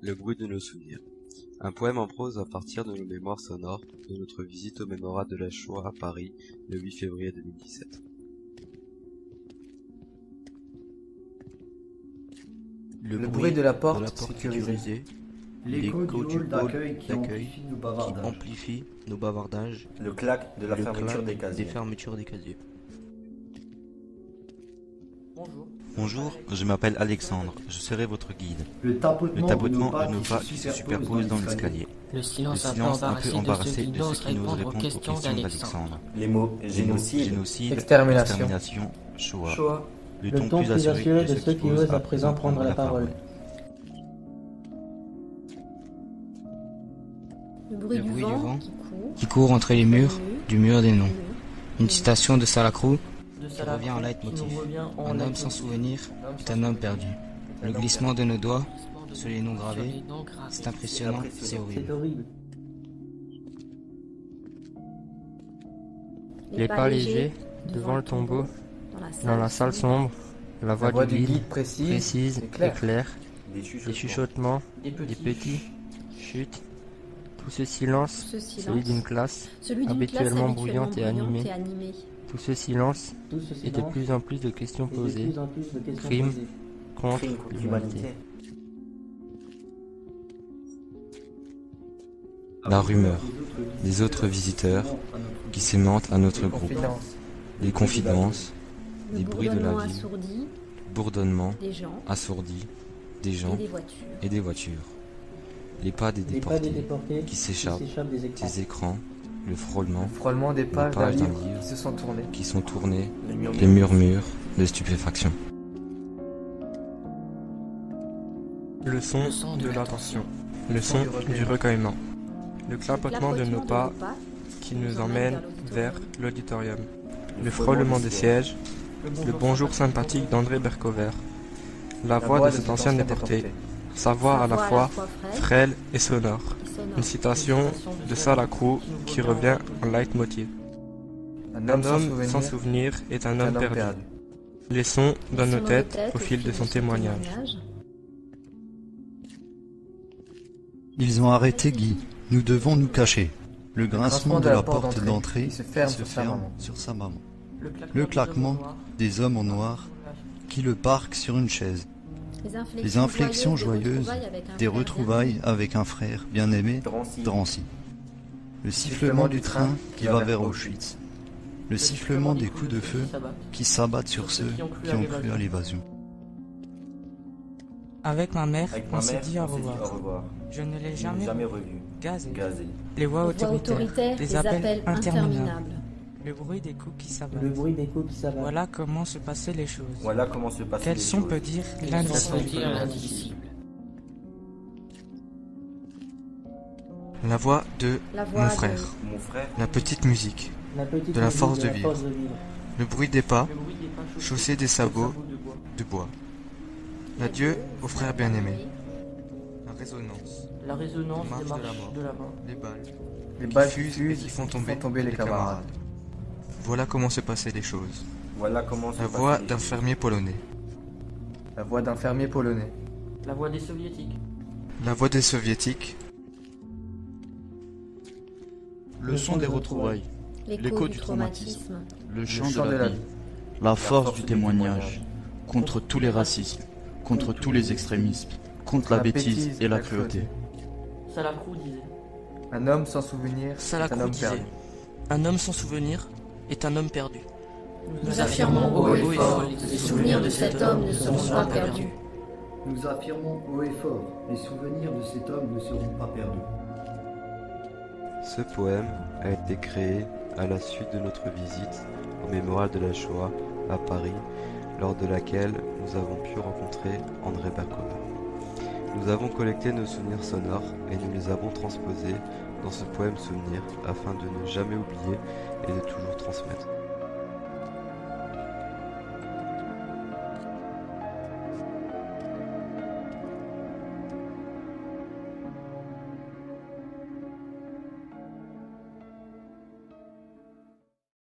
Le bruit de nos souvenirs. Un poème en prose à partir de nos mémoires sonores de notre visite au mémorial de la Shoah à Paris le 8 février 2017. Le bruit de la porte sécurisée, l'écho du hall d'accueil qui amplifie nos bavardages, le clac de la fermeture des des casiers. fermetures des casiers. Bonjour, je m'appelle Alexandre, je serai votre guide. Le tapotement de nos pas qui se superposent dans l'escalier. Le Le silence un peu silence un peu embarrassé embarrassé de ceux qui n'osent répondre aux questions d'Alexandre. Les mots génocide, extermination, Shoah. Le ton plus assuré de ceux qui osent à présent prendre la parole. Le bruit du vent Qui court entre les murs, du mur des noms. Une citation de Salacrou qui revient en leitmotiv. Un homme sans souvenir est un homme perdu. Le glissement de nos doigts sur les noms gravés, c'est impressionnant, c'est horrible. Les pas légers devant le tombeau, dans la salle sombre, la voix du guide précise et claire, des chuchotements, des petits chutes, tout ce silence, celui d'une classe habituellement bruyante et animée. Tout ce silence et de plus en plus de questions posées, crimes contre l'humanité. La rumeur, des autres visiteurs qui s'aimantent à notre groupe. Des confidences, des bruits de la ville, bourdonnements, assourdis, des gens et des voitures. Les pas des déportés qui s'échappent des écrans, le frôlement des pages d'un livre qui sont tournées, les murmures de stupéfaction. Le son de l'attention, le son du recueillement, le clapotement de nos pas qui nous emmène vers l'auditorium, le frôlement des sièges, le bonjour sympathique d'André Bercover, la voix de cet ancien déporté, sa voix à la fois frêle et sonore, une citation de Salacrou qui revient en leitmotiv. Un homme sans souvenir est un homme perdu. Les sons dans nos têtes au fil de son témoignage. Ils ont arrêté Guy. Nous devons nous cacher. Le grincement de la porte d'entrée se ferme sur sa maman. Le claquement des hommes en noir qui le parquent sur une chaise. Les inflexions joyeuses des retrouvailles avec un frère bien-aimé, Drancy. Le sifflement du train qui va vers Auschwitz. Le sifflement des coups de feu qui s'abattent sur ceux qui ont cru à l'évasion. Avec ma mère, on s'est dit au revoir. Je ne l'ai jamais revu. Gazé. Les voix autoritaires, les appels interminables. Le bruit des coups qui s'abattent. Voilà comment se passaient les choses. Quel son peut dire l'indicible. La voix de mon frère, la petite musique, de la force de vivre. Le bruit des pas, chaussée des sabots de bois. L'adieu au frère bien-aimé. La résonance des marches de la mort. Les balles qui fusent et qui font tomber les camarades. Voilà comment se passaient les choses. La voix d'un fermier polonais. La voix d'un fermier polonais. La voix des soviétiques. La voix des soviétiques. Le son des retrouvailles. L'écho du traumatisme. Le chant de la vie. La force du témoignage. Contre tous les racismes. Contre tous les extrémismes. Contre la bêtise et la cruauté. Salacrou disait. Un homme sans souvenir est un homme perdu. Un homme sans souvenir est un homme perdu. Nous affirmons haut et fort, les souvenirs de cet homme ne seront pas perdus. Nous affirmons haut et fort, les souvenirs de cet homme ne seront pas perdus. Ce poème a été créé à la suite de notre visite au mémorial de la Shoah à Paris, lors de laquelle nous avons pu rencontrer André Bercover. Nous avons collecté nos souvenirs sonores et nous les avons transposés dans ce poème souvenir afin de ne jamais oublier et de toujours transmettre.